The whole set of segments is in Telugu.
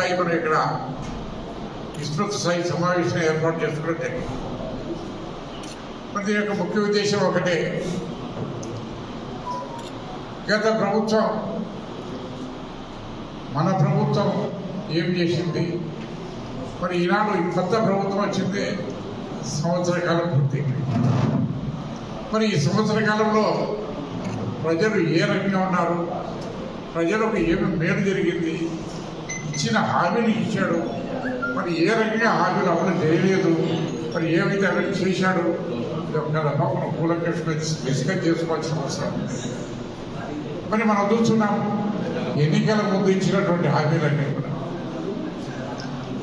స్థాయి మనం ఇక్కడ విస్తృత స్థాయి సమావేశం ఏర్పాటు చేసుకోవడం జరిగింది. ప్రతి యొక్క ముఖ్య ఉద్దేశం ఒకటే, గత ప్రభుత్వం మన ప్రభుత్వం ఏం చేసింది, మరి ఈనాడు కొత్త ప్రభుత్వం వచ్చింది సంవత్సర కాలం పూర్తి. మరి ఈ సంవత్సర కాలంలో ప్రజలు ఏ రకంగా ఉన్నారు, ప్రజలకు ఏమి మేలు జరిగింది, ఇచ్చిన హామీని ఇచ్చాడు, మరి ఏ రకంగా హామీలు అమలు చేయలేదు, మరి ఏమైతే అమలు చేశాడు, మనం కూలంకషంగా డిస్కస్ చేసుకోవాల్సిన అవసరం ఉంది. మరి మనం చూస్తున్నాం ఎన్నికల ముందు ఇచ్చినటువంటి హామీలన్నీ కూడా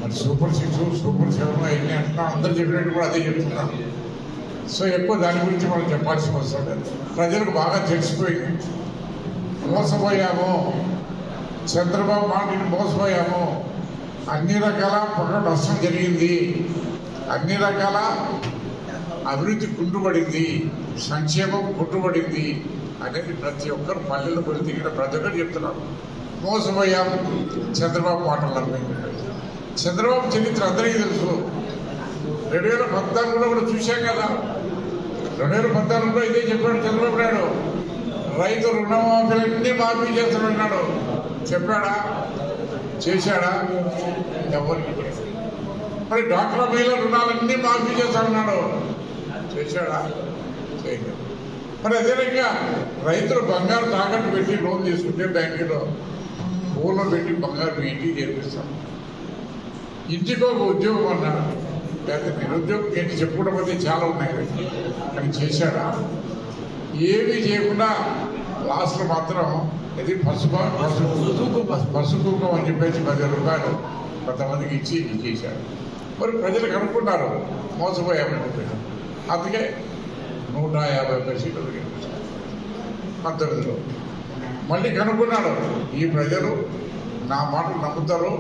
మరి సూపర్ 6, సూపర్ 7 ఎన్ని అంటున్నాం, అందరు చెప్పినట్టు కూడా అదే చెప్తున్నాం. సో ఎక్కువ దాని గురించి మనం చెప్పాల్సిన అవసరం లేదు. ప్రజలకు బాగా తెలిసిపోయింది, మోసపోయాము, చంద్రబాబు మాటని మోసపోయాము, అన్ని రకాల పనుల నష్టం జరిగింది, అన్ని రకాల అభివృద్ధి కుంటుపడింది, సంక్షేమం కుంటుపడింది అనేది ప్రతి ఒక్కరు పల్లెలు కొద్ది ఇక్కడ ప్రతి ఒక్కరు చెప్తున్నారు. మోసపోయాము, చంద్రబాబు మాటలు నమ్మింది. చంద్రబాబు చరిత్ర అందరికీ తెలుసు. 2014లో కూడా చూశాం కదా, 2014లో ఇదే చెప్పాడు చంద్రబాబు నాయుడు, రైతు రుణమాఫీలన్నీ మాఫీ చేస్తున్నాడు. చెప్పాడా, చేశాడా? ఎవరికి? మరి డ్వాక్రా మహిళల రుణాలన్నీ మాఫీ చేస్తానన్నాడు, చేశాడా? చేయలేదు. మరి అదే రకంగా రైతులు బంగారు తాకట్టు పెట్టి లోన్ తీసుకుంటే బ్యాంకులో ఊళ్ళో పెట్టి బంగారు ఇంటికి చేర్పిస్తాం. ఇంటికి ఒక ఉద్యోగం అన్నాడు, లేకపోతే నిరుద్యోగం ఏంటి చెప్పుకోవడం అయితే చాలా ఉన్నాయి, కానీ చేశాడా? ఏమీ చేయకుండా లాస్ట్లో మాత్రం ఇది పసుపు కుంకం అని చెప్పేసి 10 రూపాయలు కొంతమందికి ఇచ్చి చేశాడు. మరి ప్రజలకు అనుకున్నారు మోసపోయామని చెప్పేసి, అందుకే 150 సీట్లు గెలిపించారు 19లో. మళ్ళీ కనుక్కున్నాడు, ఈ ప్రజలు నా మాటలు నమ్ముతారు,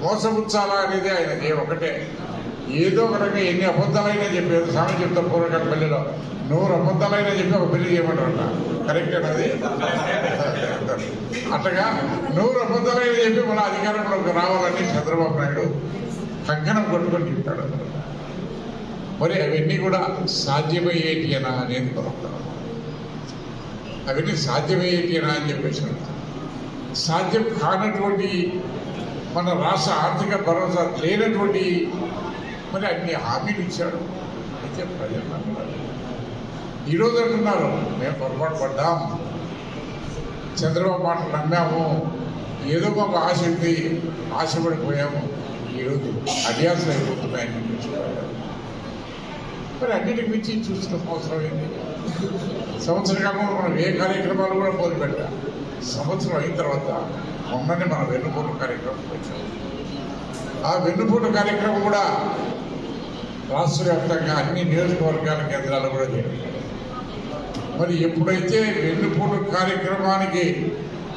మోసపుచ్చాలా అనేది ఆయన ఒకటే. ఏదో ఒక రకంగా ఎన్ని అబద్ధాలైనా చెప్పేది సామె చెప్తారు పూర్వకాల పెళ్లిలో, 100 అబద్ధాలైనా చెప్పి ఒక పెళ్లి చేయమంటారట. కరెక్ట్ అనేది అట్టగా 100 అబద్ధాలైనా చెప్పి మన అధికారంలోకి రావాలని చంద్రబాబు నాయుడు కంకణం కొట్టుకొని చెప్తాడు. మరి అవన్నీ కూడా సాధ్యమయ్యేటియనా అనేది కొనుక్తాను. అవన్నీ సాధ్యమయ్యేటియనా అని చెప్పేసి సాధ్యం కానటువంటి మన రాష్ట్ర ఆర్థిక భరోసా లేనటువంటి మరి అన్ని హామీలు ఇచ్చాడు. అయితే ప్రజలు అంటున్నారు, ఈరోజు అంటున్నారు మేము పొరపాటు పడ్డాం, చంద్రబాబు మాటలు నమ్మాము, ఏదో మాకు ఆశ ఉంది, ఆశపడిపోయాము, ఈరోజు అడ్యాసులు అయిపోతున్నాయని చెప్పేసి. మరి అన్నిటికి మించి చూస్తున్న అవసరం ఏంటి? సంవత్సర కాలంలో మనం ఏ కార్యక్రమాలు కూడా మొదలుపెట్టాం. సంవత్సరం అయిన తర్వాత మొన్ననే మన వెన్నుపోటు కార్యక్రమం వచ్చాం. ఆ వెన్నుపోటు కార్యక్రమం కూడా రాష్ట్ర వ్యాప్తంగా అన్ని నియోజకవర్గాల కేంద్రాలు కూడా జరిగింది. మరి ఎప్పుడైతే వెన్నుపోటు కార్యక్రమానికి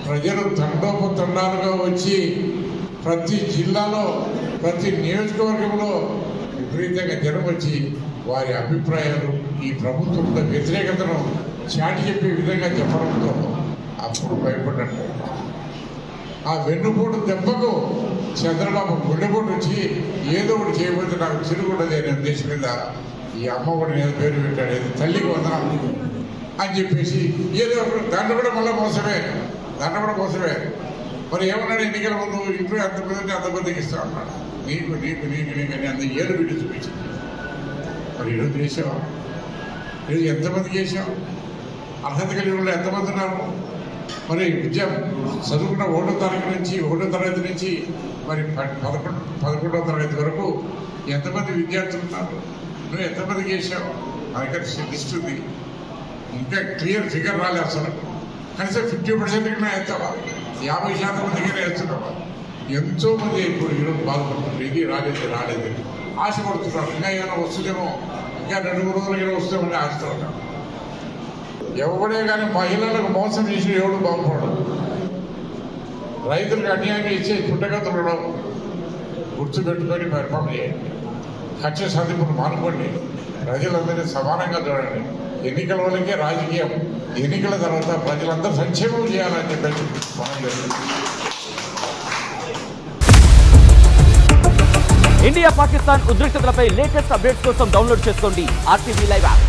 ప్రజలు తండోపతండాలుగా వచ్చి ప్రతి జిల్లాలో ప్రతి నియోజకవర్గంలో విపరీతంగా జనం వచ్చి వారి అభిప్రాయాలు ఈ ప్రభుత్వంలో వ్యతిరేకతను చాటి చెప్పే విధంగా చెప్పడంతో అప్పుడు భయపడ్డట్టు. ఆ వెన్నుపోటు దెబ్బకు చంద్రబాబు గుండెపోటు వచ్చి ఏదో ఒకటి చేయబోతే నాకు చిరుగుండదు అనే ఉద్దేశం మీద ఈ అమ్మఒడి నేను పేరు పెట్టాడు, తల్లికి వందనం అని చెప్పేసి ఏదో దాంట్లో కూడా మళ్ళీ మోసమే, దాంట్లో కూడా మోసమే. మరి ఏమన్నాడు ఎన్నికల ముందు, ఇంట్లో ఎంతమంది అంతమందికి ఇస్తా అన్నాడు, నీకు నీకు నీకు నీకు అని అంత ఏడు బిడ్డ చూపించింది. మరి ఈరోజు చేసాం, ఈరోజు ఎంతమందికి చేసాం? అర్హత కలిగిన వాళ్ళు ఎంతమంది ఉన్నారు? మరి విద్య చదువుకున్న 1వ తరగతి నుంచి మరి 11వ తరగతి వరకు ఎంతమంది విద్యార్థులు ఉన్నారు? నువ్వు ఎంతమందికి చేసావు? మనకి లిస్ట్ ఉంది, ఇంకా క్లియర్ ఫిగర్ రాలేదు అసలు. కనీసం 50% కన్నా వేస్తావా? 50% మందికి వేస్తున్నావా? ఎంతో మంది ఇప్పుడు ఈరోజు బాధపడుతున్నారు, ఇది రాలేదు ఆశపడుతున్నారు. ఇంకా ఏమైనా వస్తుందేమో, ఇంకా 2-3 రోజులు వస్తామని ఆశతో ఉన్నాం. ఎవడే కానీ మహిళలకు మోసం చేసి ఎవడు బాగుపడడం, రైతులకు అన్యాయం చేసే పుట్టగతులను గుర్తుపెట్టుకొని పరిపాలన చేయండి. కక్ష సాధింపులు మానుకోండి, ప్రజలందరినీ సమానంగా చూడండి. ఎన్నికల వల్లకే రాజకీయం, ఎన్నికల తర్వాత ప్రజలందరూ సంక్షేమం చేయాలని చెప్పేసి మనం చేస్తున్నాం. ఇండియా పాకిస్తాన్ ఉద్రిక్తతలపై లేటెస్ట్ అప్డేట్స్ కోసం డౌన్లోడ్ చేసుకోండి RTV లైవ్ యాప్.